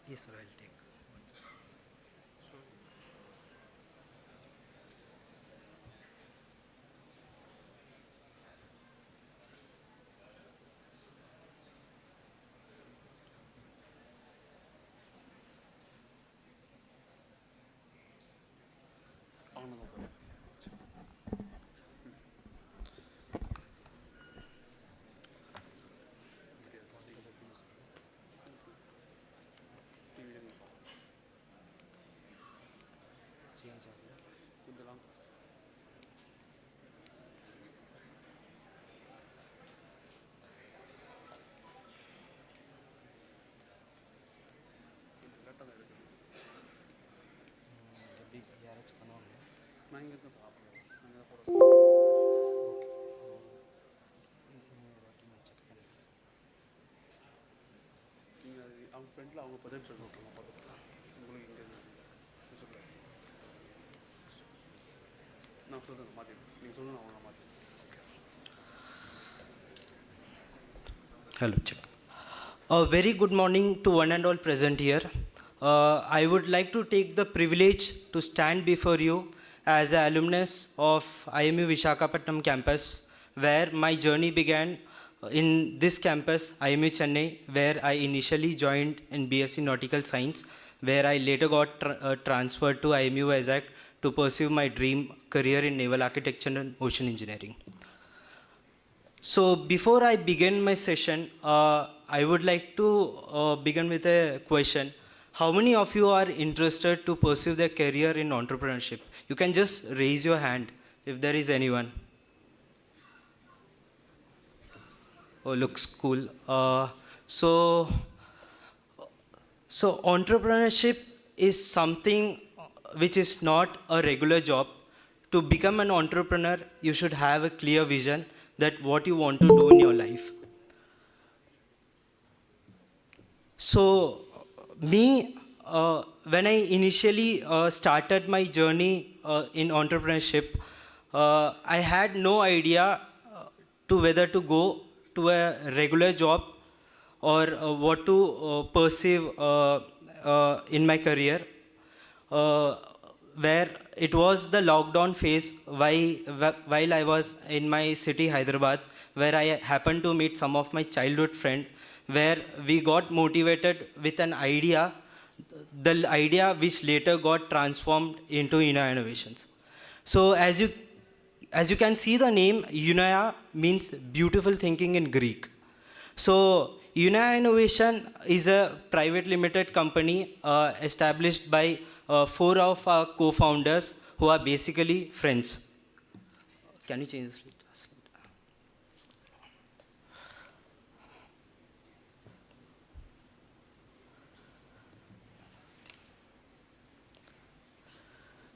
Yes, sir, I'll take one, sir. Change all. जब भी ग्यारह बना होगा ஃப்ரெண்டில் அவங்க பதில் சொல்லுவாங்க உங்களுக்கு இங்கே நான் சொல்லுங்க மாற்றி நீங்கள் சொல்லுங்கள் அவங்க மாற்றி. Hello, check. A very good morning to one and all present here. I would like to take the privilege to stand before you as an alumnus of IMU Visakhapatnam campus, where my journey began in this campus, IMU Chennai, where I initially joined in BSc Nautical Science, where I later got transferred to IMU Vizag to pursue my dream career in naval architecture and ocean engineering. So before I begin my session, I would like to begin with a question. How many of you are interested to pursue their career in entrepreneurship? You can just raise your hand if there is anyone. Oh, looks cool. So entrepreneurship is something which is not a regular job. To become an entrepreneur, you should have a clear vision that what you want to do in your life. So when I initially started my journey in entrepreneurship, I had no idea to whether to go to a regular job or what to pursue in my career, where it was the lockdown phase while I was in my city, Hyderabad, where I happened to meet some of my childhood friends, where we got motivated with an idea, the idea which later got transformed into Unaya Innovations. So as you can see, the name Unaya means beautiful thinking in Greek. So Unaya Innovation is a private limited company established by 4 of our co-founders who are basically friends. Can you change this?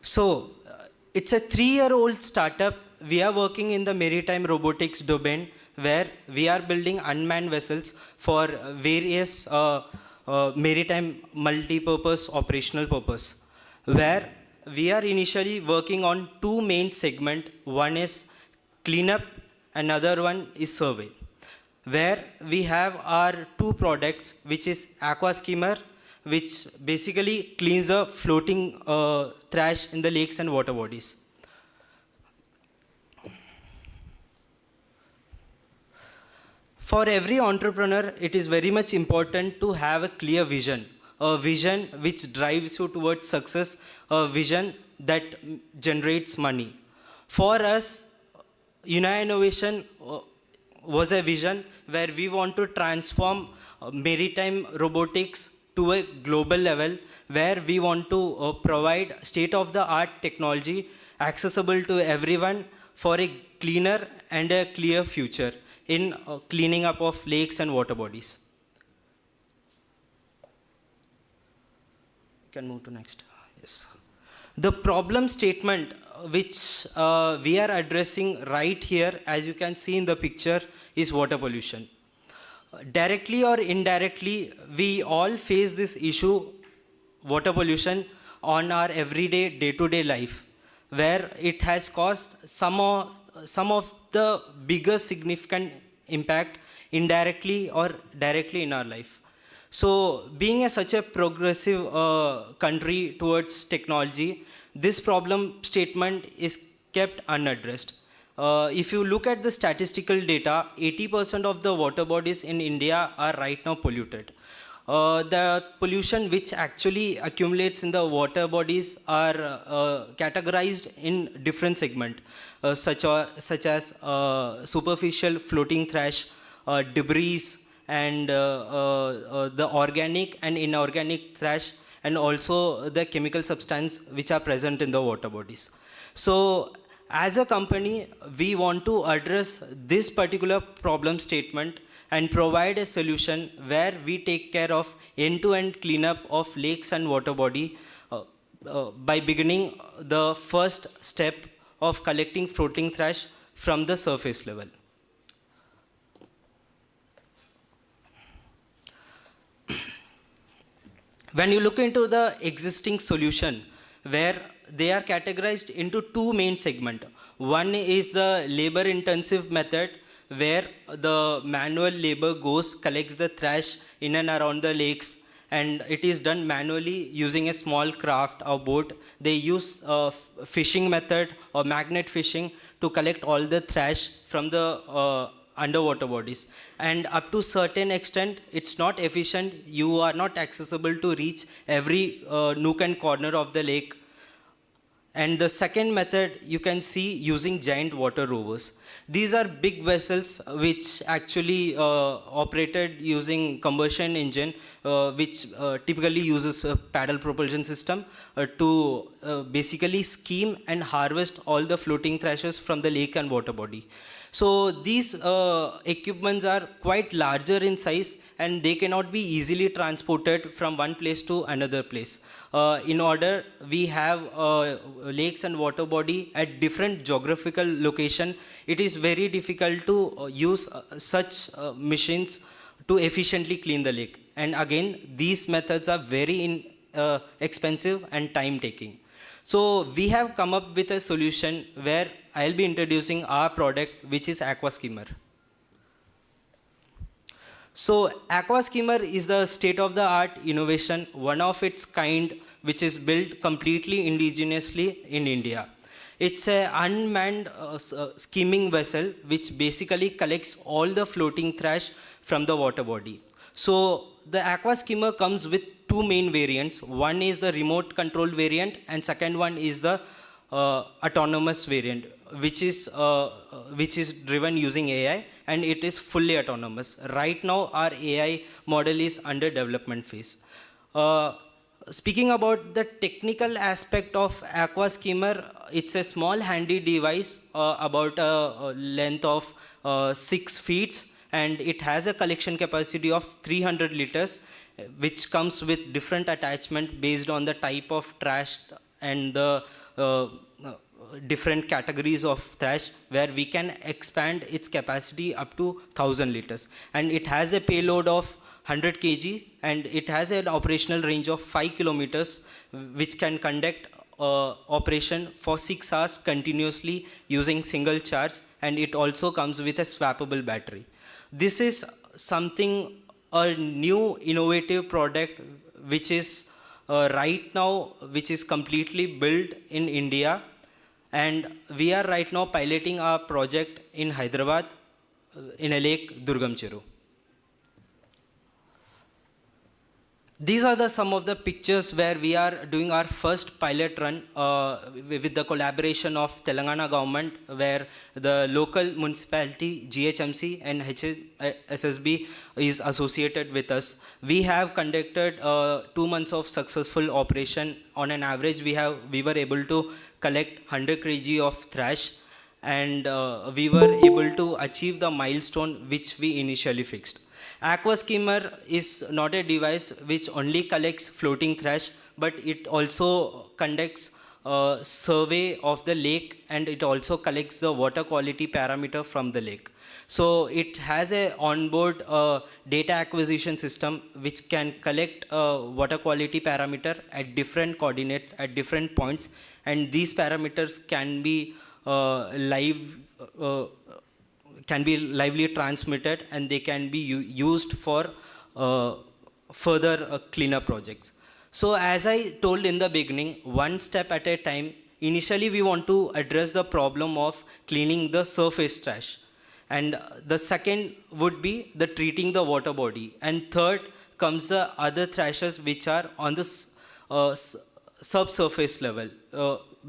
So it's a 3-year-old startup. We are working in the maritime robotics domain, where we are building unmanned vessels for various maritime multi-purpose operational purpose, where we are initially working on 2 main segments. One is cleanup, another one is survey, where we have our 2 products, which is aqua skimmer, which basically cleans the floating trash in the lakes and water bodies. For every entrepreneur, it is very much important to have a clear vision, a vision which drives you towards success, a vision that generates money. For us, Unaya Innovation was a vision where we want to transform maritime robotics to a global level, where we want to provide state-of-the-art technology accessible to everyone for a cleaner and a clear future in cleaning up of lakes and water bodies. You can move to next. Yes. The problem statement which we are addressing right here, as you can see in the picture, is water pollution. Directly or indirectly, we all face this issue, water pollution, on our everyday, day-to-day life, where it has caused some of the biggest significant impact indirectly or directly in our life. So, being such a progressive country towards technology, this problem statement is kept unaddressed. If you look at the statistical data, 80% of the water bodies in India are right now polluted. The pollution which actually accumulates in the water bodies are categorized in different segments, such as superficial floating trash, debris, and the organic and inorganic trash, and also the chemical substance which are present in the water bodies. So, as a company, we want to address this particular problem statement and provide a solution where we take care of end-to-end cleanup of lakes and water body by beginning the first step of collecting floating trash from the surface level. When you look into the existing solution, where they are categorized into two main segments. One is the labor-intensive method, where the manual labor goes, collects the trash in and around the lakes, and it is done manually using a small craft or boat. They use fishing method or magnet fishing to collect all the trash from the underwater bodies. And up to certain extent, it's not efficient. You are not accessible to reach every nook and corner of the lake. And the second method you can see using giant water rovers. These are big vessels which actually operated using combustion engine, which typically uses a paddle propulsion system to basically skim and harvest all the floating trashes from the lake and water body. So these equipments are quite larger in size, and they cannot be easily transported from one place to another place. In order, we have lakes and water body at different geographical location. It is very difficult to use such machines to efficiently clean the lake. And again, these methods are very expensive and time taking. So we have come up with a solution where I'll be introducing our product, which is Aqua Skimmer. So Aqua Skimmer is the state-of-the-art innovation, one of its kind, which is built completely indigenously in India. It's an unmanned skimming vessel which basically collects all the floating trash from the water body. So the Aqua Skimmer comes with two main variants. One is the remote control variant, and second one is the autonomous variant, which is driven using AI, and it is fully autonomous. Right now, our AI model is under development phase. Speaking about the technical aspect of Aqua Skimmer, it's a small handy device about a length of 6 feet, and it has a collection capacity of 300 liters, which comes with different attachment based on the type of trash and the different categories of trash, where we can expand its capacity up to 1000 liters. And it has a payload of 100 kg, and it has an operational range of 5 kilometers, which can conduct operation for 6 hours continuously using single charge, and it also comes with a swappable battery. This is something, a new innovative product which is right now, which is completely built in India, and we are right now piloting our project in Hyderabad in a lake, Durgam Cheru. These are some of the pictures where we are doing our first pilot run with the collaboration of Telangana government, where the local municipality, GHMC and HSSB is associated with us. We have conducted 2 months of successful operation. On an average, we were able to collect 100 kg of trash, and we were able to achieve the milestone which we initially fixed. Aqua Skimmer is not a device which only collects floating trash, but it also conducts a survey of the lake, and it also collects the water quality parameter from the lake. So it has a onboard data acquisition system which can collect water quality parameter at different coordinates at different points, and these parameters uh, can be lively transmitted, and they can be used for further cleanup projects. So as I told in the beginning, one step at a time. Initially, we want to address the problem of cleaning the surface trash. And the second would be the treating the water body. And third comes the other trashes which are on the subsurface level.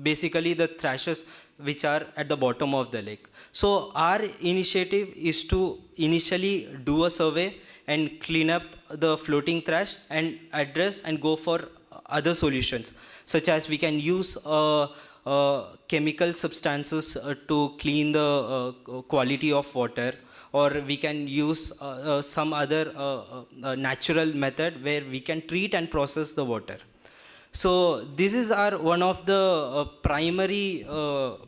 Basically, the trashes which are at the bottom of the lake. So our initiative is to initially do a survey and clean up the floating trash and address and go for other solutions, such as we can use chemical substances to clean the quality of water, or we can use some other natural method where we can treat and process the water. So this is our one of the primary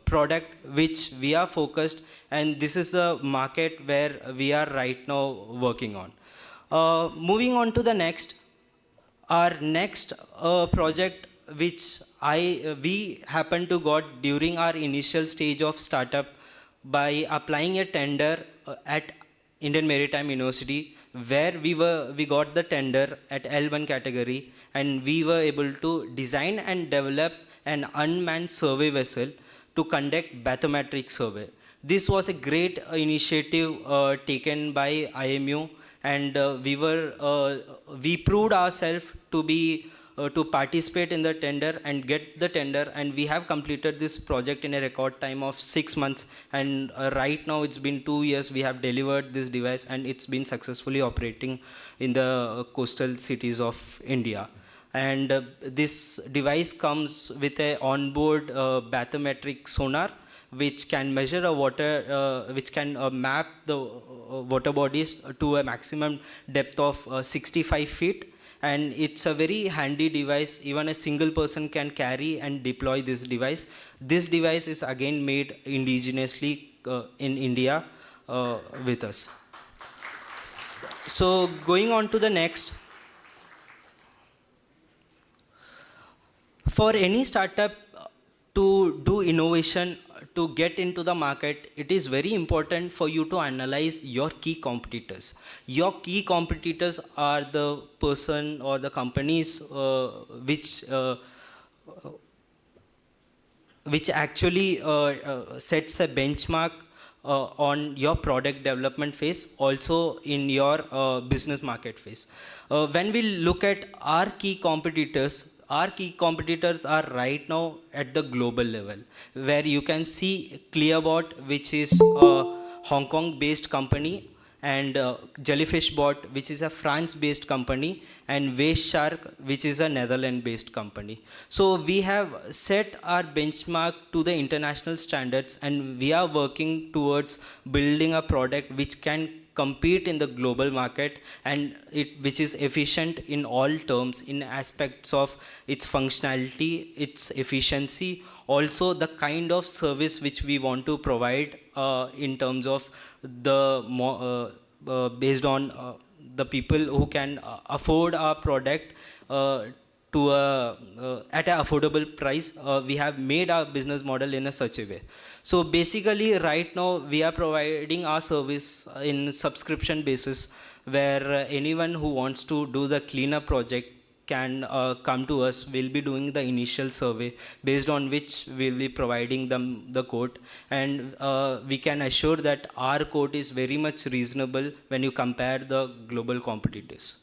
product which we are focused, and this is the market where we are right now working on. Moving on to the next, our next project which we happened to got during our initial stage of startup by applying a tender at Indian Maritime University, where we got the tender at L1 category, and we were able to design and develop an unmanned survey vessel to conduct bathymetric survey. This was a great initiative taken by IMU, and we proved ourselves to participate in the tender and get the tender, and we have completed this project in a record time of 6 months, and right now it's been 2 years we have delivered this device, and it's been successfully operating in the coastal cities of India. And this device comes with a onboard bathymetric sonar which can measure a water, which can map the water bodies to a maximum depth of 65 feet. And it's a very handy device. Even a single person can carry and deploy this device. This device is again made indigenously in India with us. So going on to the next. For any startup to do innovation, to get into the market, it is very important for you to analyze your key competitors. Your key competitors are the person or the companies which actually sets a benchmark on your product development phase, also in your business market phase. When we look at our key competitors are right now at the global level, where you can see Clearbot, which is a Hong Kong based company, and Jellyfishbot, which is a France-based company, and Waste Shark, which is a Netherlands-based company. So we have set our benchmark to the international standards, and we are working towards building a product which can compete in the global market, and which is efficient in all terms, in aspects of its functionality, its efficiency, also the kind of service which we want to provide in terms of the based on the people who can afford our product at an affordable price. We have made our business model in a such a way. So basically right now we are providing our service in subscription basis, where anyone who wants to do the cleanup project can come to us. We'll be doing the initial survey, based on which we'll be providing them the quote, and we can assure that our quote is very much reasonable when you compare the global competitors.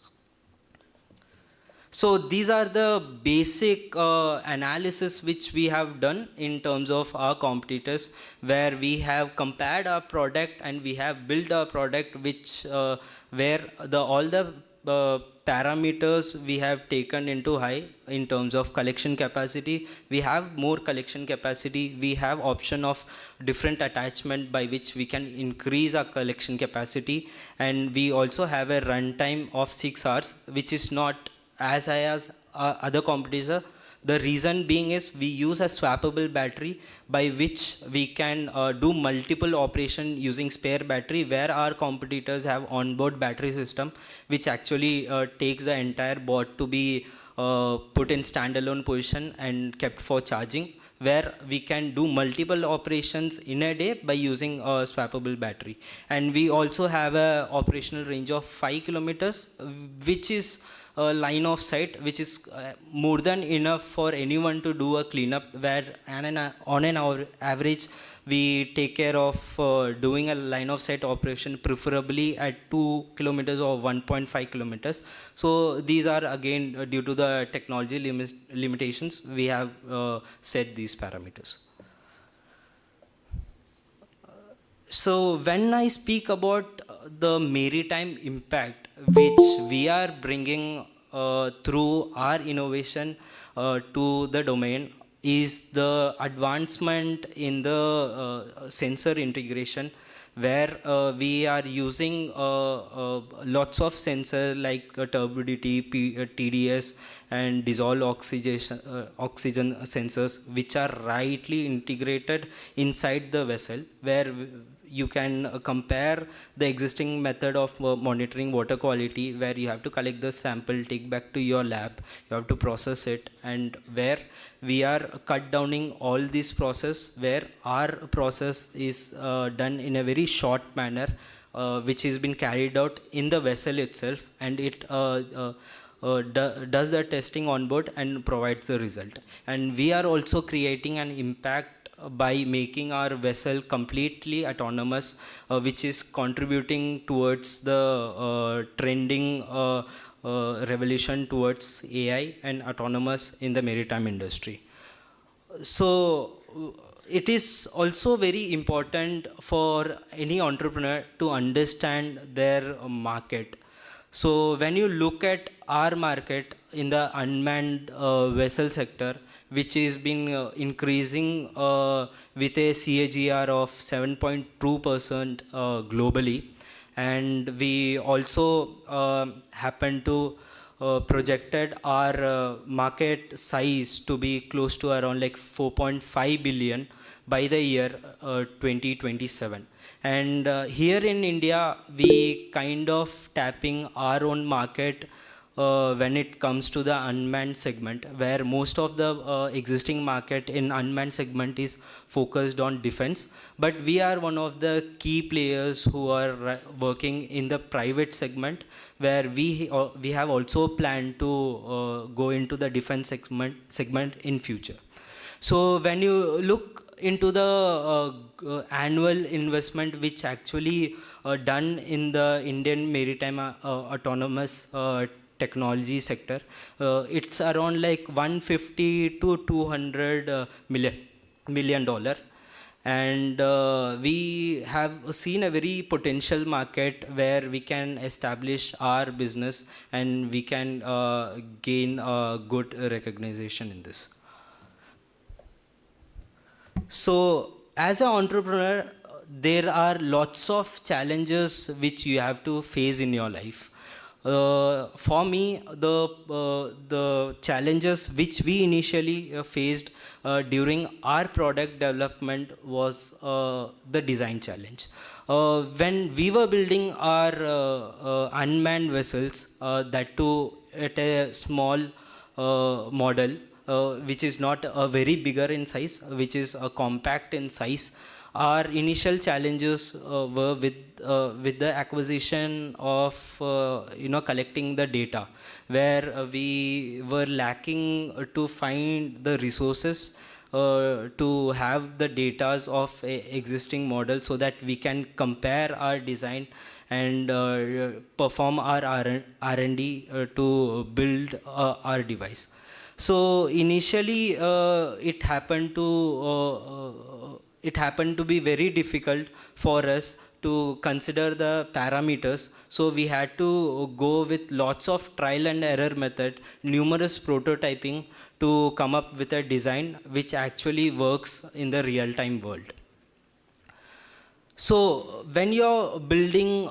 So these are the basic analysis which we have done in terms of our competitors, where we have compared our product and we have built a product which where all the parameters we have taken into high in terms of collection capacity. We have more collection capacity. We have option of different attachment by which we can increase our collection capacity, and we also have a runtime of 6 hours, which is not as high as other competitors. The reason being is we use a swappable battery by which we can do multiple operation using spare battery, where our competitors have onboard battery system which actually takes the entire board to be put in standalone position and kept for charging, where we can do multiple operations in a day by using a swappable battery. And we also have a operational range of 5 kilometers, which is a line of sight which is more than enough for anyone to do a cleanup, where on an average we take care of doing a line of sight operation preferably at 2 kilometers or 1.5 kilometers. So these are again due to the technology limitations we have set these parameters. So when I speak about the maritime impact which we are bringing through our innovation to the domain, is the advancement in the sensor integration, where we are using lots of sensors like turbidity, TDS, and dissolved oxygen sensors, which are rightly integrated inside the vessel, where you can compare the existing method of monitoring water quality, where you have to collect the sample, take back to your lab, you have to process it, and where we are cut downing all this process, where our process is done in a very short manner, which has been carried out in the vessel itself, and it does the testing on board and provides the result. And we are also creating an impact by making our vessel completely autonomous, which is contributing towards the trending revolution towards AI and autonomous in the maritime industry. So it is also very important for any entrepreneur to understand their market. So when you look at our market in the unmanned vessel sector, which is been increasing with a CAGR of 7.2% globally, and we also happen to projected our market size to be close to around like 4.5 billion by the year 2027. And here in India, we kind of tapping our own market when it comes to the unmanned segment, where most of the existing market in unmanned segment is focused on defense. But we are one of the key players who are working in the private segment, where we have also planned to go into the defense segment in future. So when you look into the annual investment which actually done in the Indian maritime autonomous technology sector, it's around like 150 to 200 million dollar. And we have seen a very potential market where we can establish our business and we can gain good recognition in this. So as an entrepreneur, there are lots of challenges which you have to face in your life. For me, the challenges which we initially faced during our product development was the design challenge. When we were building our unmanned vessels, that too at a small model, which is not very bigger in size, which is compact in size, our initial challenges were with the acquisition of collecting the data, where we were lacking to find the resources to have the datas of existing models, so that we can compare our design and perform our R&D to build our device. So initially it happened to be very difficult for us to consider the parameters. So we had to go with lots of trial and error method, numerous prototyping to come up with a design which actually works in the real-time world. So when you're building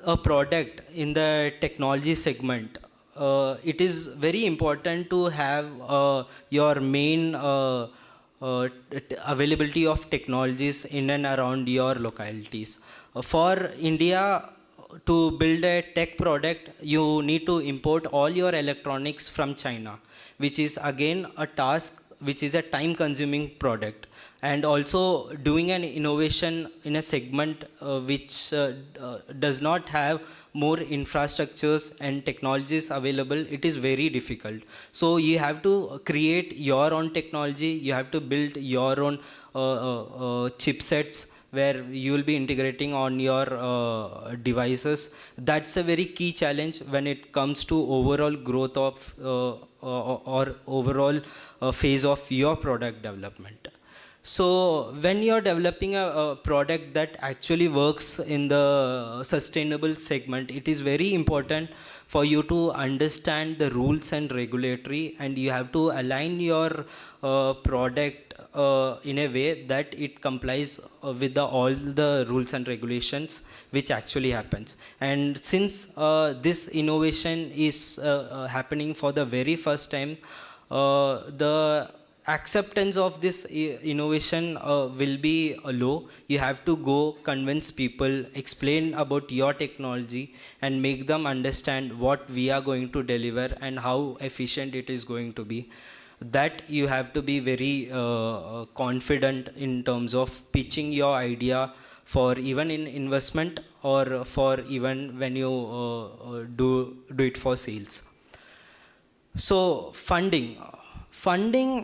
a product in the technology segment, it is very important to have your main availability of technologies in and around your localities. For India, to build a tech product, you need to import all your electronics from China, which is again a task which is a time consuming product. And also doing an innovation in a segment which does not have more infrastructures and technologies available, it is very difficult. So you have to create your own technology, you have to build your own chipsets where you will be integrating on your devices. That's a very key challenge when it comes to overall growth of or overall phase of your product development. So when you're developing a product that actually works in the sustainable segment, it is very important for you to understand the rules and regulatory, and you have to align your product in a way that it complies with all the rules and regulations which actually happens. And since this innovation is happening for the very first time, the acceptance of this innovation will be low. You have to go convince people, explain about your technology, and make them understand what we are going to deliver and how efficient it is going to be. That you have to be very confident in terms of pitching your idea for even in investment or for even when you do it for sales. So funding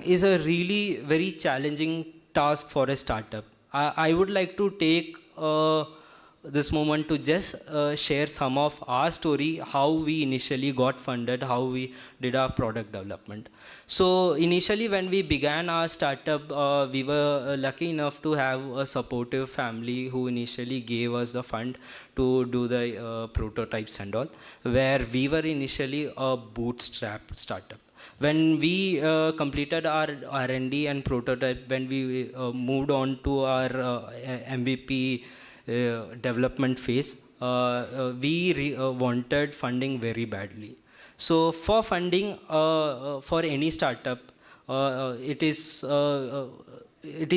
is a really very challenging task for a startup. I would like to take this moment to just share some of our story, how we initially got funded, how we did our product development. So initially when we began our startup, we were lucky enough to have a supportive family who initially gave us the fund to do the prototypes and all, where we were initially a bootstrap startup. When we completed our R&D and prototype, when we moved on to our MVP development phase, we wanted funding very badly. So for funding for any startup, it is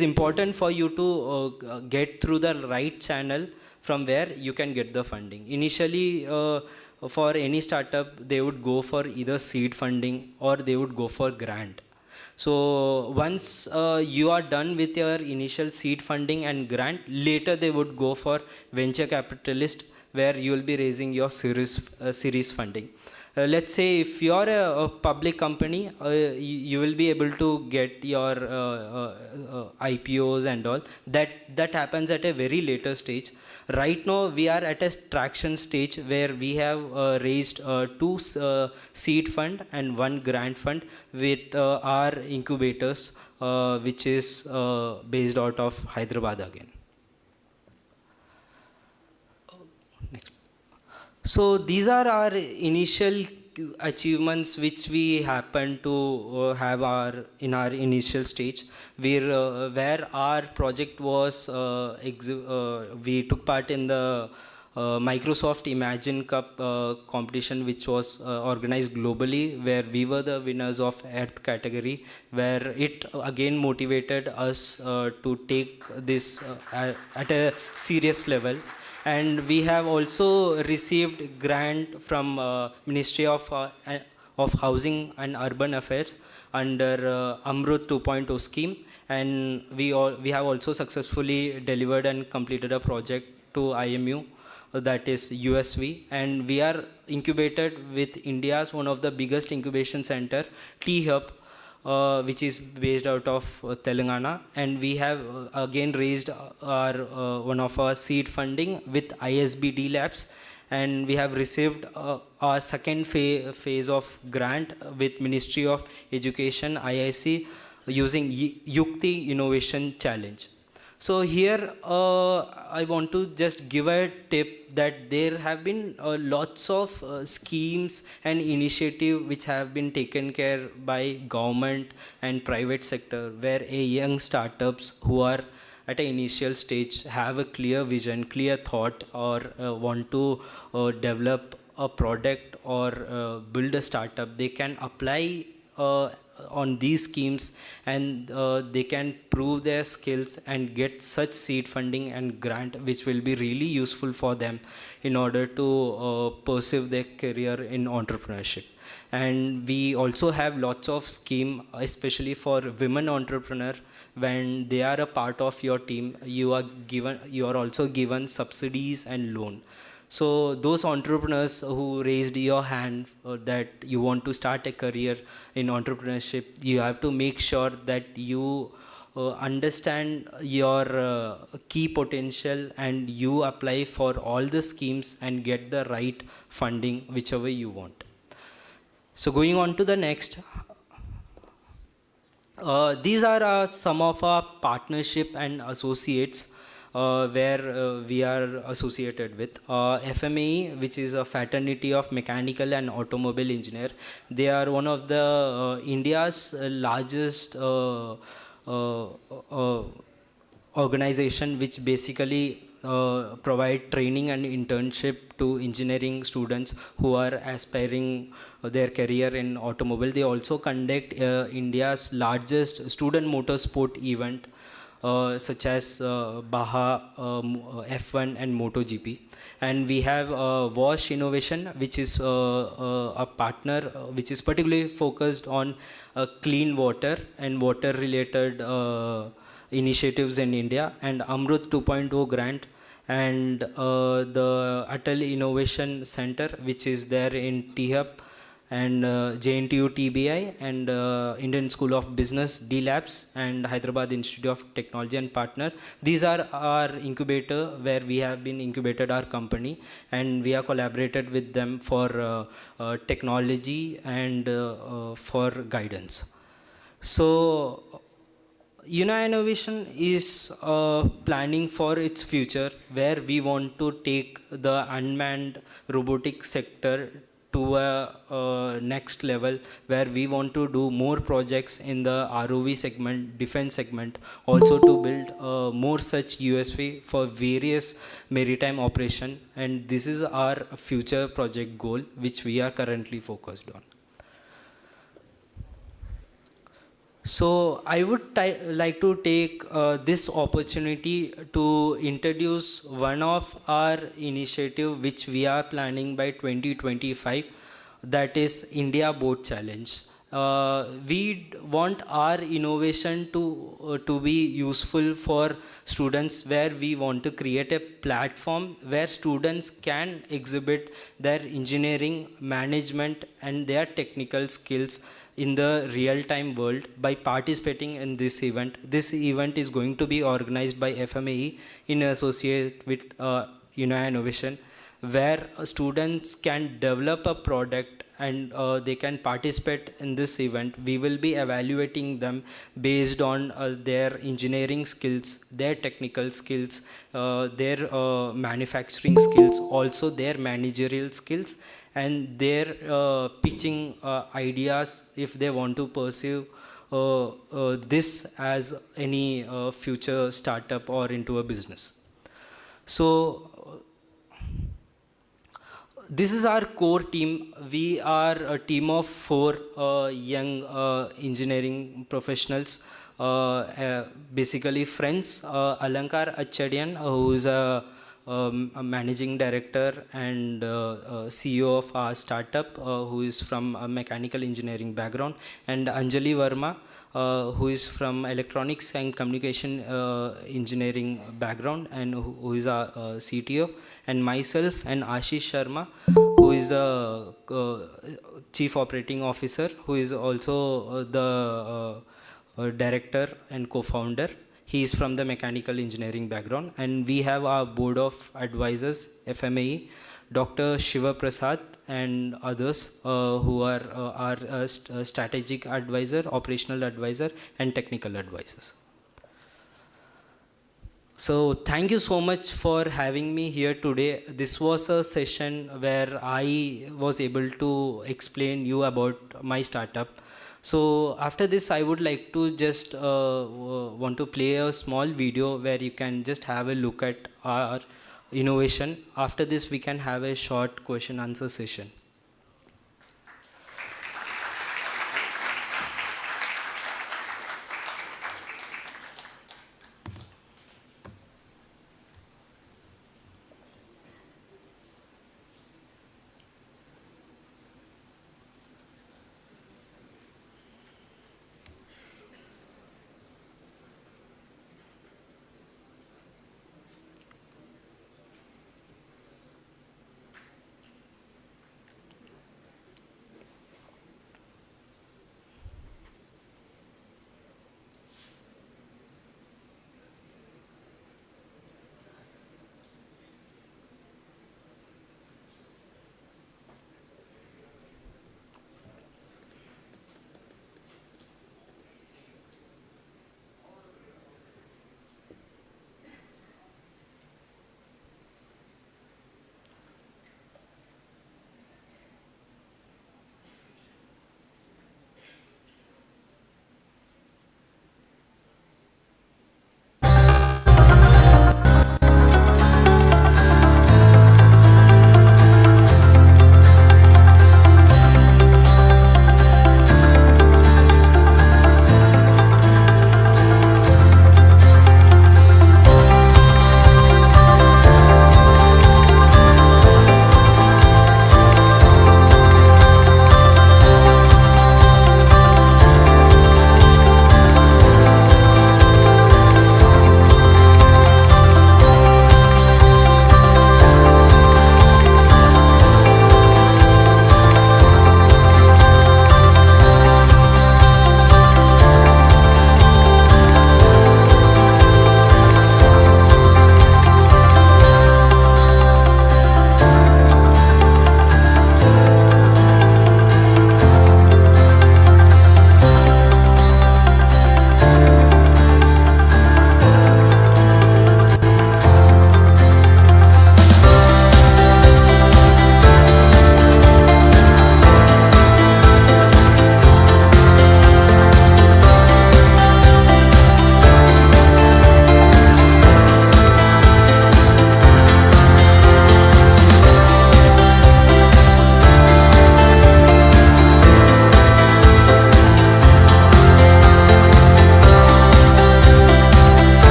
important for you to get through the right channel from where you can get the funding. Initially, for any startup, they would go for either seed funding or they would go for grant. So once you are done with your initial seed funding and grant, later they would go for venture capitalist, where you will be raising your series funding. Let's say if you are a public company, you will be able to get your IPOs and all. That happens at a very later stage. Right now, we are at a traction stage where we have raised 2 seed fund and 1 grant fund with our incubators, which is based out of Hyderabad again. Next. So these are our initial achievements which we happen to have in our initial stage, where our project was we took part in the Microsoft Imagine Cup competition, which was organized globally, where we were the winners of Earth category, where it again motivated us to take this at a serious level. And we have also received grant from Ministry of Housing and Urban Affairs under Amrut 2.0 scheme, and we have also successfully delivered and completed a project to IMU, that is USV, and we are incubated with India's one of the biggest incubation center, T-Hub, which is based out of Telangana, and we have again raised our one of our seed funding with ISBD Labs, and we have received our second phase of grant with Ministry of Education, IIC, using Yukti Innovation Challenge. So here I want to just give a tip that there have been lots of schemes and initiative which have been taken care by government and private sector, where young startups who are at an initial stage have a clear vision, clear thought, or want to develop a product or build a startup, they can apply on these schemes, and they can prove their skills and get such seed funding and grant, which will be really useful for them in order to pursue their career in entrepreneurship. And we also have lots of scheme, especially for women entrepreneur. When they are a part of your team, you are also given subsidies and loan. So those entrepreneurs who raised your hand that you want to start a career in entrepreneurship, you have to make sure that you understand your key potential, and you apply for all the schemes and get the right funding whichever you want. So going on to the next, these are some of our partnership and associates where we are associated with. FMAE, which is a fraternity of mechanical and automobile engineer. They are one of the India's largest organization, which basically provide training and internship to engineering students who are aspiring their career in automobile. They also conduct India's largest student motorsport event, such as Baha, F1 and MotoGP. And we have Wash Innovation, which is a partner which is particularly focused on clean water and water related initiatives in India, and Amrut 2.0 grant, and the Atal Innovation Center, which is there in T-Hub, and JNTU TBI, and Indian School of Business, D Labs, and Hyderabad Institute of Technology and partner. These are our incubator where we have been incubated our company, and we have collaborated with them for technology and for guidance. So Una Innovation is planning for its future, where we want to take the unmanned robotic sector to a next level, where we want to do more projects in the ROV segment, defense segment, also to build more such USV for various maritime operation. And this is our future project goal, which we are currently focused on. So I would like to take this opportunity to introduce one of our initiative which we are planning by 2025, that is India Boat Challenge. We want our innovation to be useful for students, where we want to create a platform where students can exhibit their engineering, management and their technical skills in the real-time world by participating in this event. This event is going to be organized by FMAE in associate with Una Innovation, where students can develop a product and they can participate in this event. We will be evaluating them based on their engineering skills, their technical skills, their manufacturing skills, also their managerial skills, and their pitching ideas if they want to pursue this as any future startup or into a business. So this is our core team. We are a team of 4 young engineering professionals, basically friends. Alankar Achadian, who is a managing director and CEO of our startup, who is from a mechanical engineering background, and Anjali Verma, who is from electronics and communication engineering background, and who is a CTO, and myself and Ashish Sharma, who is the chief operating officer, who is also the director and co-founder. He is from the mechanical engineering background. And we have our board of advisors, FMAE, Dr. Shiva Prasad and others who are our strategic advisor, operational advisor and technical advisors. So thank you so much for having me here today. This was a session where I was able to explain you about my startup. So after this, I would like to just want to play a small video where you can just have a look at our innovation. After this, we can have a short question answer session.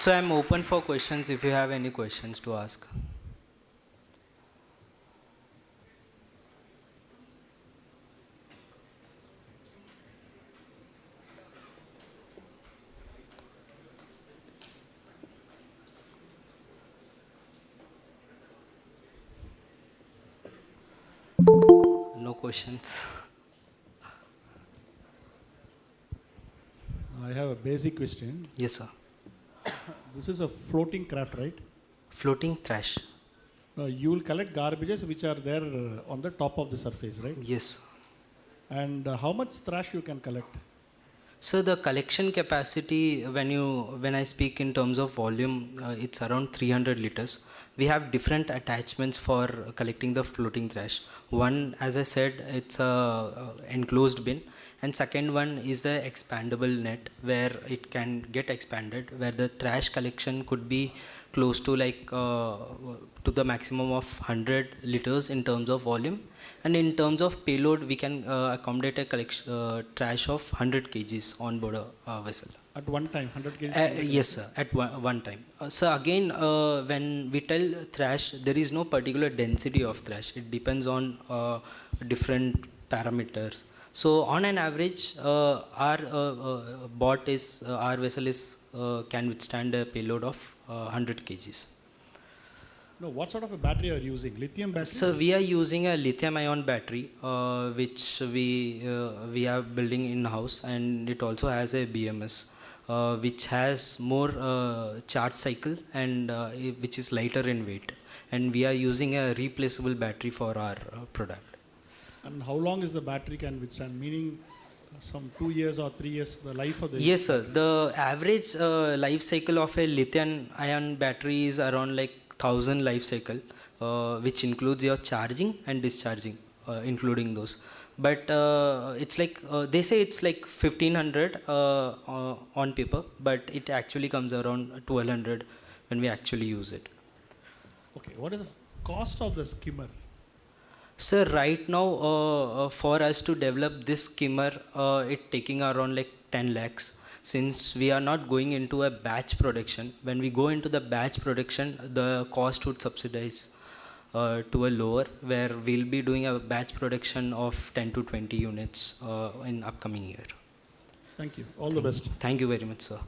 So I'm open for questions if you have any questions to ask. questions. I have a basic question. Yes, sir. This is a floating craft, right? Floating trash. You will collect garbages which are there on the top of the surface, right? Yes. And how much trash you can collect? So the collection capacity, when I speak in terms of volume, it's around 300 liters. We have different attachments for collecting the floating trash. One, as I said, it's a enclosed bin, and second one is the expandable net, where it can get expanded, where the trash collection could be close to to the maximum of 100 liters in terms of volume. And in terms of payload, we can accommodate a trash of 100 kgs on board a vessel. At one time, 100 kg? Yes, sir, at one time. So again, when we tell thrash, there is no particular density of thrash. It depends on different parameters. So on an average, our vessel can withstand a payload of 100 kgs. No, what sort of a battery are you using? Lithium battery? So we are using a lithium-ion battery, which we are building in-house, and it also has a BMS, which has more charge cycle and which is lighter in weight. And we are using a replaceable battery for our product. And how long is the battery can withstand? Meaning some 2 years or 3 years, the life of the... Yes, sir. The average life cycle of a lithium-ion battery is around 1,000 life cycle, which includes your charging and discharging, including those. But it's they say it's 1,500 on paper, but it actually comes around 1,200 when we actually use it. Okay, what is the cost of the skimmer? Sir, right now, for us to develop this skimmer, it taking around 10 lakhs. Since we are not going into a batch production, when we go into the batch production, the cost would subsidize to a lower, where we'll be doing a batch production of 10 to 20 units in upcoming year. Thank you. All the best. Thank you very much, sir.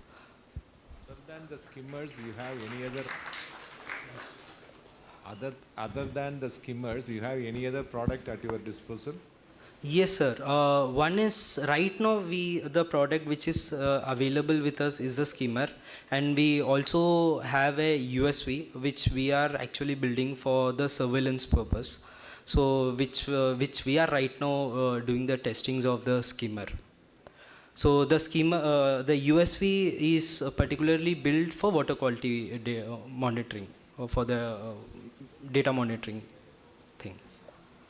Other than the skimmers, you have any other... Other than the skimmers, you have any other product at your disposal? Yes, sir. One is right now the product which is available with us is the skimmer, and we also have a USV which we are actually building for the surveillance purpose. So which we are right now doing the testings of the skimmer. So the skimmer, the USV is particularly built for water quality monitoring, for the data monitoring thing.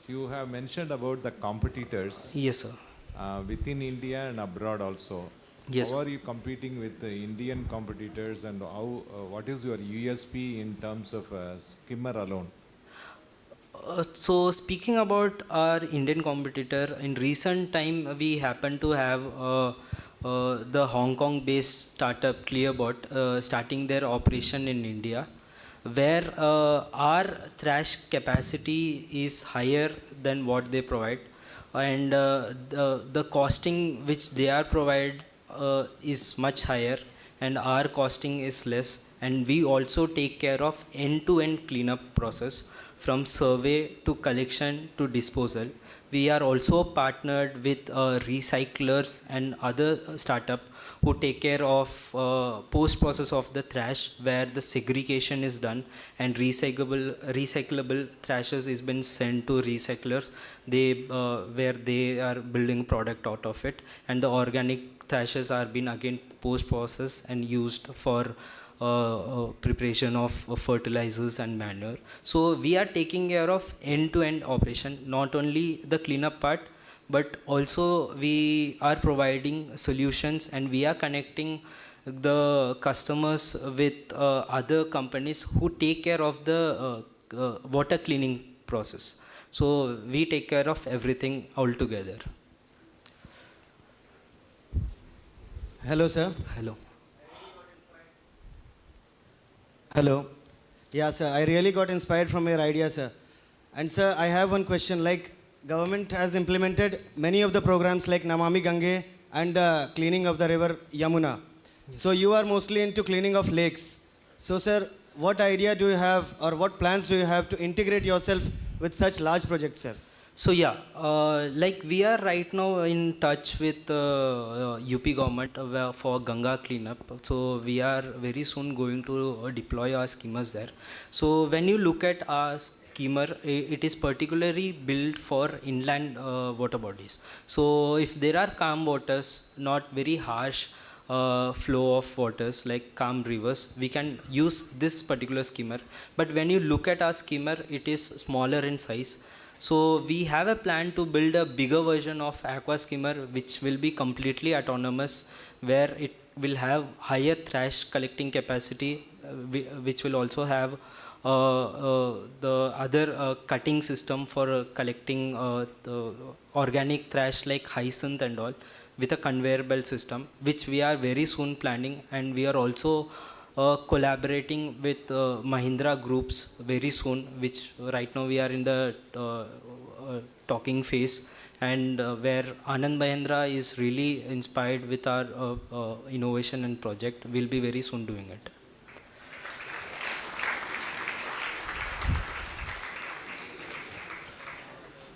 You have mentioned about the competitors. Yes, sir. Within India and abroad also. Yes. How are you competing with the Indian competitors, and how? What is your USP in terms of skimmer alone? So speaking about our Indian competitor, in recent time we happen to have the Hong Kong-based startup Clearbot starting their operation in India, where our trash capacity is higher than what they provide, and the costing which they are provide is much higher, and our costing is less. And we also take care of end-to-end cleanup process, from survey to collection to disposal. We are also partnered with recyclers and other startup who take care of post-process of the trash, where the segregation is done and recyclable trashes is been sent to recyclers, where they are building product out of it, and the organic trashes are being again post-processed and used for preparation of fertilizers and manure. So we are taking care of end-to-end operation, not only the cleanup part, but also we are providing solutions, and we are connecting the customers with other companies who take care of the water cleaning process. So we take care of everything altogether. Hello, sir. Hello. Hello. Yeah, sir. I really got inspired from your idea, sir. And sir, I have one question. Like, government has implemented many of the programs like Namami Gange and the cleaning of the river Yamuna. So you are mostly into cleaning of lakes. So, sir, what idea do you have, or what plans do you have to integrate yourself with such large projects, sir? So yeah, like we are right now in touch with UP government for Ganga cleanup. So we are very soon going to deploy our skimmers there. So when you look at our skimmer, it is particularly built for inland water bodies. So if there are calm waters, not very harsh flow of waters like calm rivers, we can use this particular skimmer. But when you look at our skimmer, it is smaller in size. So we have a plan to build a bigger version of aqua skimmer which will be completely autonomous, where it will have higher trash collecting capacity, which will also have the other cutting system for collecting the organic trash like hyacinth and all, with a conveyor belt system, which we are very soon planning. And we are also collaborating with Mahindra groups very soon, which right now we are in the talking phase, and where Anand Mahindra is really inspired with our innovation and project. We'll be very soon doing it.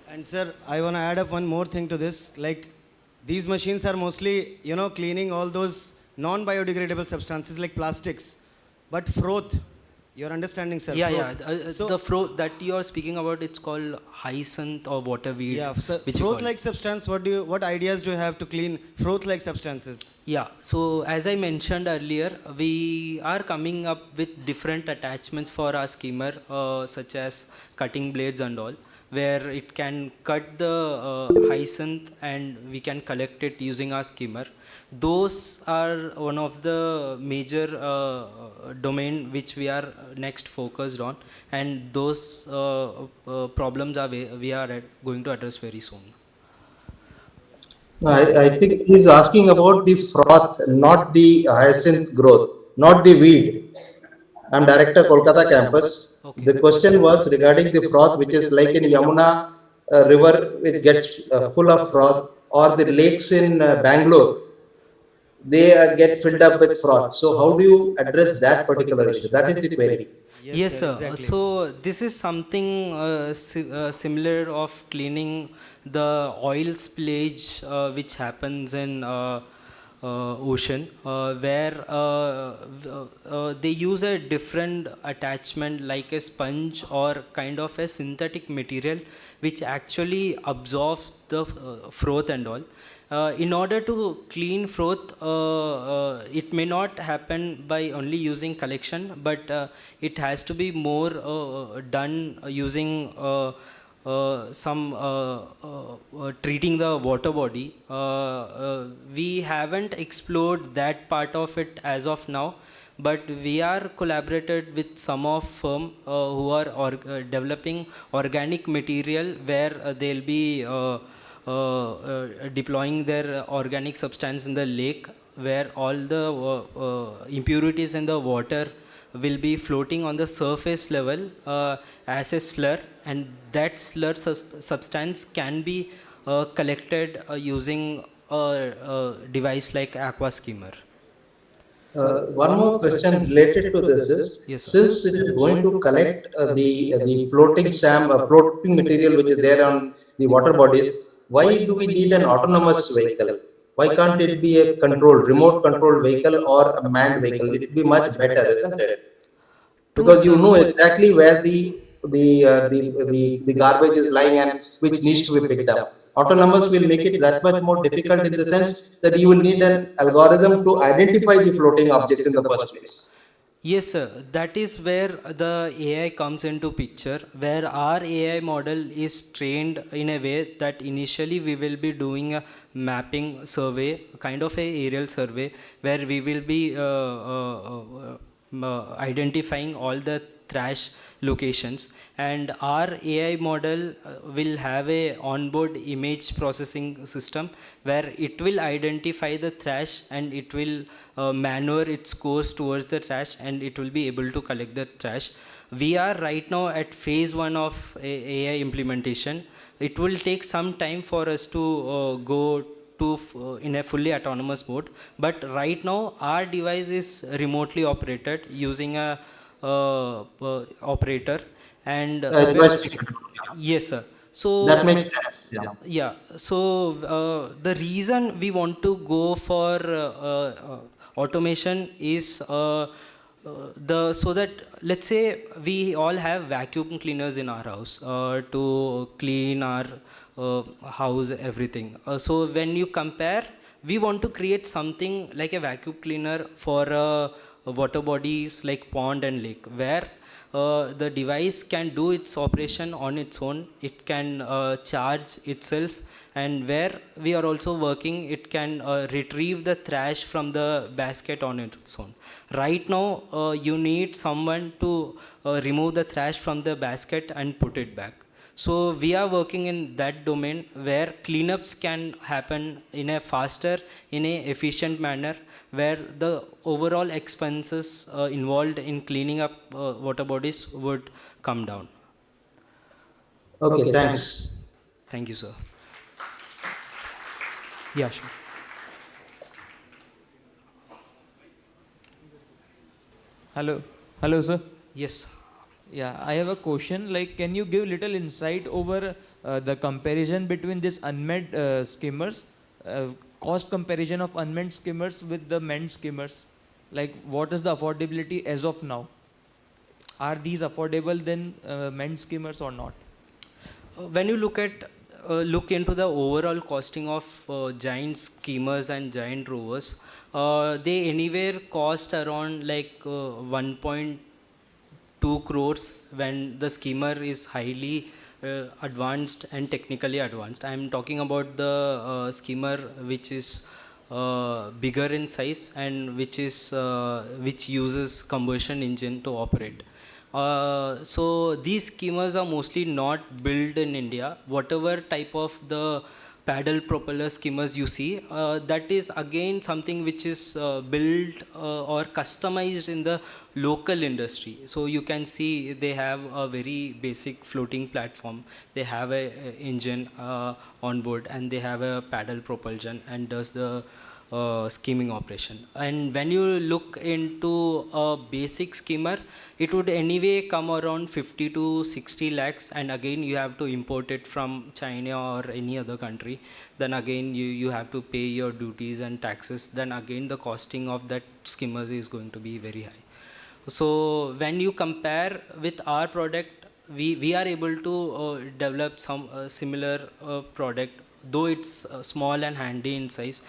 And sir, I want to add up one more thing to this. Like, these machines are mostly, cleaning all those non-biodegradable substances like plastics. But froth, you're understanding, sir? Yeah, froth. yeah. So, The froth that you are speaking about, it's called hyacinth or waterweed. yeah, so which you call it. froth-like substance, what ideas do you have to clean froth-like substances? Yeah, so as I mentioned earlier, we are coming up with different attachments for our skimmer, such as cutting blades and all, where it can cut the hyacinth and we can collect it using our skimmer. Those are one of the major domain which we are next focused on, and those problems are we are going to address very soon. No, I think he's asking about the froth, not the hyacinth growth, not the weed. I'm director Kolkata campus. Okay. The question was regarding the froth, which is like in Yamuna river, which gets full of froth, or the lakes in Bangalore, they get filled up with froth. So how do you address that particular issue? That is the query. Yes, sir. exactly. So this is something similar of cleaning the oil spillage which happens in ocean, where they use a different attachment like a sponge or kind of a synthetic material which actually absorbs the froth and all. In order to clean froth, it may not happen by only using collection, but it has to be more done using some treating the water body. We haven't explored that part of it as of now, but we are collaborated with some of firm who are developing organic material, where they'll be deploying their organic substance in the lake, where all the impurities in the water will be floating on the surface level as a slur, and that slur substance can be collected using a device like aqua skimmer. One more question related to this is, Yes, sir. since it is going to collect the floating floating material which is there on the water bodies, why do we need an autonomous vehicle? Why can't it be a remote controlled vehicle or a manned vehicle? It would be much better, isn't it? True, Because you sir. know exactly where the garbage is lying and which needs to be picked up. Autonomous will make it that much more difficult in the sense that you will need an algorithm to identify the floating objects in the first place. Yes, sir. That is where the AI comes into picture, where our AI model is trained in a way that initially we will be doing a mapping survey, kind of a aerial survey, where we will be identifying all the trash locations, and our AI model will have a onboard image processing system, where it will identify the trash and it will maneuver its course towards the trash, and it will be able to collect the trash. We are right now at phase 1 of AI implementation. It will take some time for us to go to in a fully autonomous mode, but right now our device is remotely operated using a operator, and Joystick. yes, sir. So That makes sense. Yeah. yeah, so the reason we want to go for automation is the so that, let's say we all have vacuum cleaners in our house to clean our house, everything. So when you compare, we want to create something like a vacuum cleaner for water bodies like pond and lake, where the device can do its operation on its own, it can charge itself, and where we are also working, it can retrieve the trash from the basket on its own. Right now, you need someone to remove the trash from the basket and put it back. So we are working in that domain where cleanups can happen in a faster, in a efficient manner, where the overall expenses involved in cleaning up water bodies would come down. Okay, thanks. Thank you, sir. Yeah, sure. Hello, sir. Yes. Yeah, I have a question. Like, can you give little insight over the comparison between these unmanned skimmers, cost comparison of unmanned skimmers with the manned skimmers? Like, what is the affordability as of now? Are these affordable than manned skimmers or not? When you look into the overall costing of giant skimmers and giant rovers, they anywhere cost around like 1.2 crores when the skimmer is highly advanced and technically advanced. I am talking about the skimmer which is bigger in size and which uses combustion engine to operate. So these skimmers are mostly not built in India. Whatever type of the paddle propeller skimmers you see, that is again something which is built or customized in the local industry. So you can see they have a very basic floating platform. They have a engine on board, and they have a paddle propulsion and does the skimming operation. And when you look into a basic skimmer, it would anyway come around 50 to 60 lakhs, and again you have to import it from China or any other country. Then again you have to pay your duties and taxes. Then again the costing of that skimmers is going to be very high. So when you compare with our product, we are able to develop some similar product, though it's small and handy in size,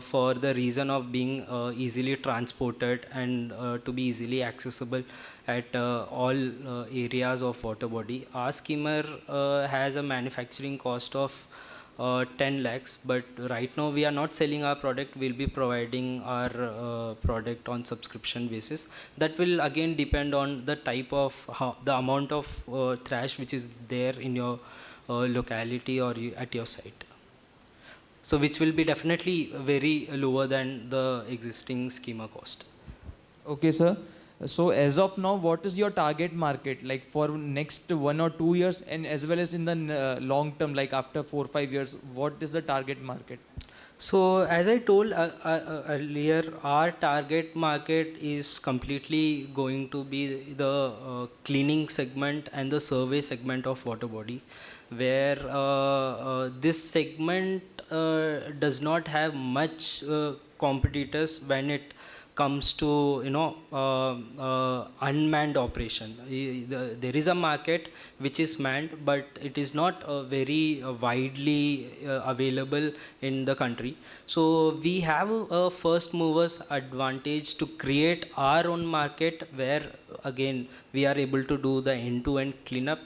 for the reason of being easily transported and to be easily accessible at all areas of water body. Our skimmer has a manufacturing cost of 10 lakhs, but right now we are not selling our product. We'll be providing our product on subscription basis. That will again depend on the type of the amount of trash which is there in your locality or at your site. So which will be definitely very lower than the existing skimmer cost. Okay, sir. So as of now, what is your target market, like for next 1 or 2 years, and as well as in the long term, like after 4 or 5 years, what is the target market? So as I told earlier, our target market is completely going to be the cleaning segment and the survey segment of water body, where this segment does not have much competitors when it comes to unmanned operation. There is a market which is manned, but it is not very widely available in the country. So we have a first movers advantage to create our own market, where again we are able to do the end-to-end cleanup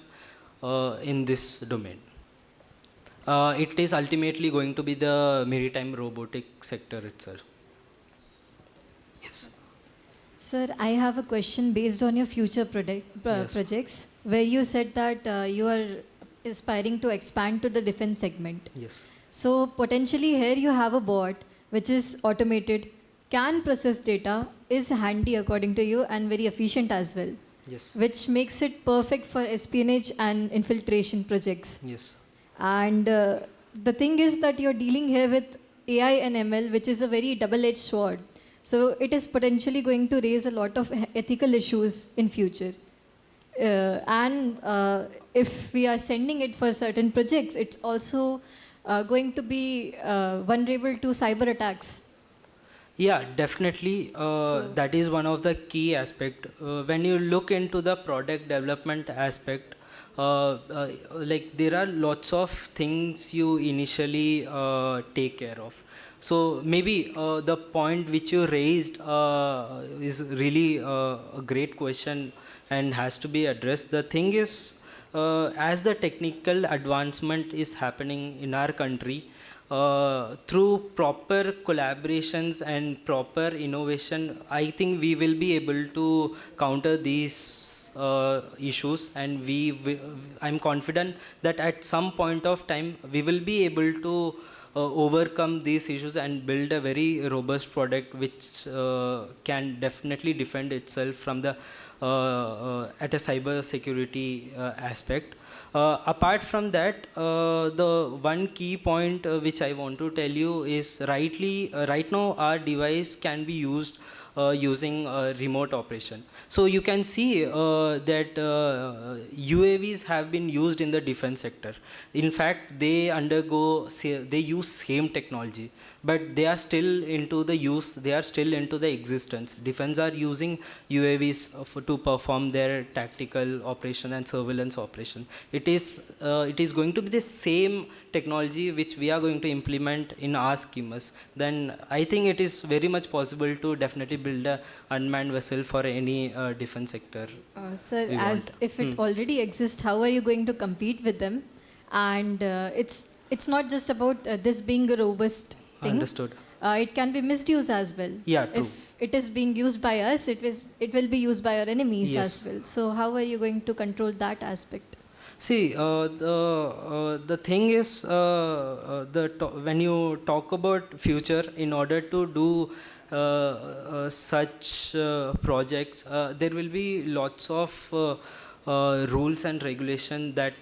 in this domain. It is ultimately going to be the maritime robotic sector itself. Yes. Sir, I have a question based on your future Yes. projects, where you said that you are aspiring to expand to the defense segment. Yes. So potentially here you have a bot which is automated, can process data, is handy according to you, and very efficient as well, Yes. which makes it perfect for espionage and infiltration projects. Yes. And the thing is that you're dealing here with AI and ML, which is a very double-edged sword. So it is potentially going to raise a lot of ethical issues in future. And if we are sending it for certain projects, it's also going to be vulnerable to cyber attacks. Yeah, definitely. So- That is one of the key aspect. When you look into the product development aspect, like there are lots of things you initially take care of. So maybe the point which you raised is really a great question and has to be addressed. The thing is, as the technical advancement is happening in our country, through proper collaborations and proper innovation, I think we will be able to counter these issues, and I'm confident that at some point of time we will be able to overcome these issues and build a very robust product which can definitely defend itself from the at a cyber security aspect. Apart from that, the one key point which I want to tell you is right now our device can be used using remote operation. So you can see that UAVs have been used in the defense sector. In fact, they use same technology, but they are still into the use, they are still into the existence. Defense are using UAVs to perform their tactical operation and surveillance operation. It is going to be the same technology which we are going to implement in our schemas. Then I think it is very much possible to definitely build a unmanned vessel for any defense sector. Sir, we as want. if it already exists, how are you going to compete with them? And it's not just about this being a robust thing. Understood. It can be misused as well. Yeah, true. If it is being used by us, it will be used by our enemies Yes. as well. So how are you going to control that aspect? See, the thing is, when you talk about future, in order to do such projects, there will be lots of rules and regulation that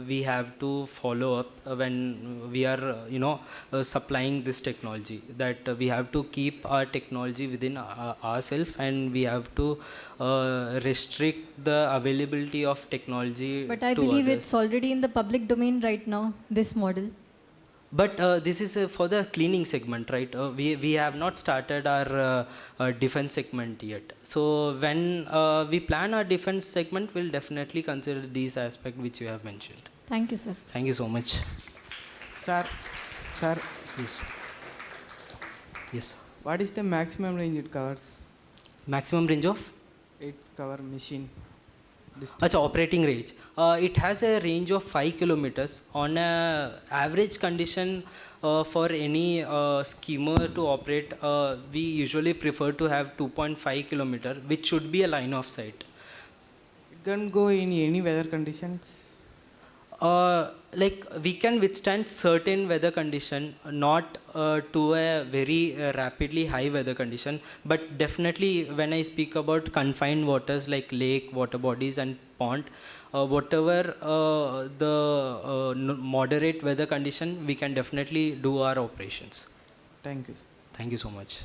we have to follow up when we are, supplying this technology. That we have to keep our technology within ourselves, and we have to restrict the availability of technology. But I to believe others. it's already in the public domain right now, this model. But this is for the cleaning segment, right? We have not started our defense segment yet. So when we plan our defense segment, we'll definitely consider these aspects which you have mentioned. Thank you, sir. Thank you so much. Sir, sir, Yes. Yes. what is the maximum range it covers? Maximum range of? Its cover machine. Achha, operating range. It has a range of 5 kilometers. On a average condition for any skimmer to operate, we usually prefer to have 2.5 kilometer, which should be a line of sight. It can go in any weather conditions. Like we can withstand certain weather condition, not to a very rapidly high weather condition, but definitely when I speak about confined waters like lake, water bodies and pond, whatever moderate weather condition, we can definitely do our operations. Thank you, sir. Thank you so much.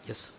Yes.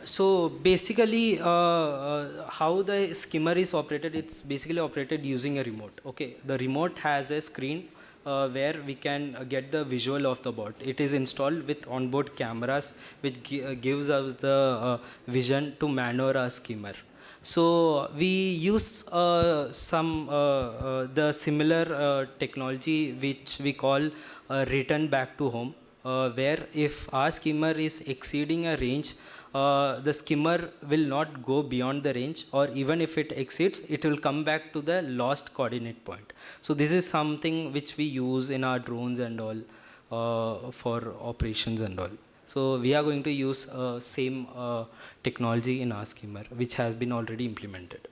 So basically, how the skimmer is operated, it's basically operated using a remote. Okay, the remote has a screen where we can get the visual of the boat. It is installed with onboard cameras, which gives us the vision to maneuver our skimmer. So we use the similar technology which we call return back to home, where if our skimmer is exceeding a range, the skimmer will not go beyond the range, or even if it exceeds, it will come back to the lost coordinate point. So this is something which we use in our drones and all for operations and all. So we are going to use same technology in our skimmer, which has been already implemented.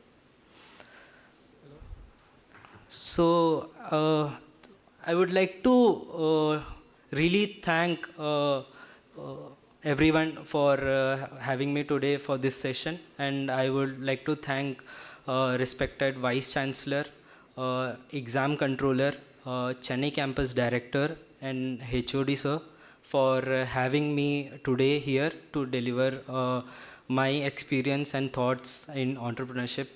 So I would like to really thank everyone for having me today for this session, and I would like to thank respected Vice Chancellor, Exam Controller, Chennai Campus Director, and HOD sir for having me today here to deliver my experience and thoughts in entrepreneurship.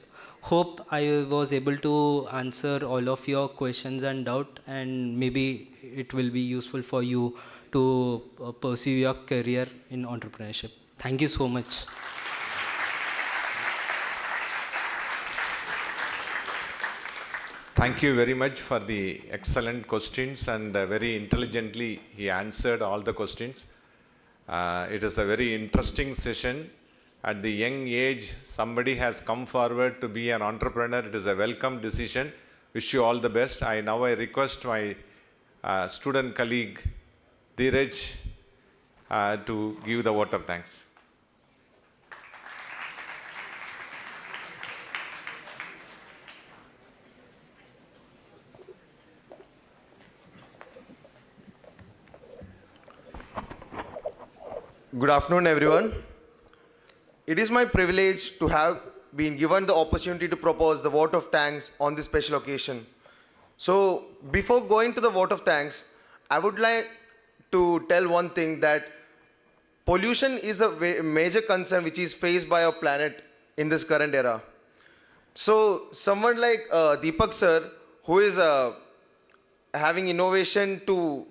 Hope I was able to answer all of your questions and doubt, and maybe it will be useful for you to pursue your career in entrepreneurship. Thank you so much. Thank you very much for the excellent questions, and very intelligently he answered all the questions. It is a very interesting session. At the young age, somebody has come forward to be an entrepreneur. It is a welcome decision. Wish you all the best. I request my student colleague Dheeraj to give the vote of thanks. Good afternoon, everyone. It is my privilege to have been given the opportunity to propose the vote of thanks on this special occasion. So, before going to the vote of thanks, I would like to tell one thing, that pollution is a major concern which is faced by our planet in this current era. So, someone like Deepak sir, who is having innovation to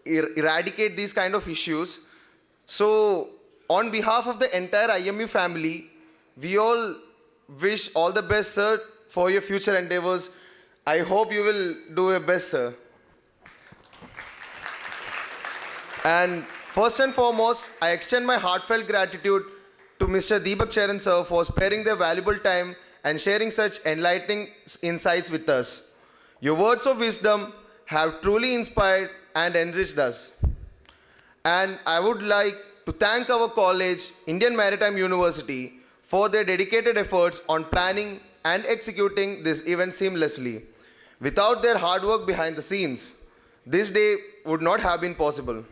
eradicate these kind of issues. So, on behalf of the entire IMU family, we all wish all the best, sir, for your future endeavors. I hope you will do your best, sir. And first and foremost, I extend my heartfelt gratitude to Mr. Deepak Cheran, sir, for sparing their valuable time and sharing such enlightening insights with us. Your words of wisdom have truly inspired and enriched us. And I would like to thank our college, Indian Maritime University, for their dedicated efforts on planning and executing this event seamlessly. Without their hard work behind the scenes, this day would not have been possible.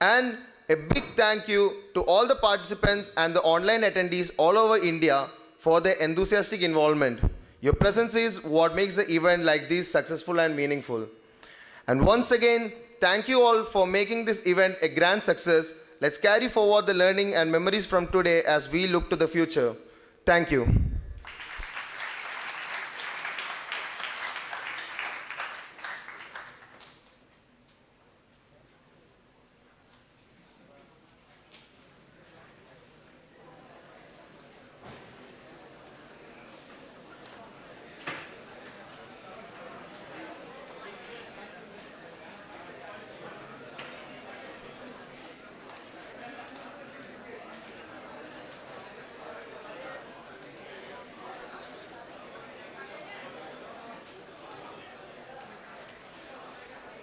And a big thank you to all the participants and the online attendees all over India for their enthusiastic involvement. Your presence is what makes the event like this successful and meaningful. And once again, thank you all for making this event a grand success. Let's carry forward the learning and memories from today as we look to the future. Thank you.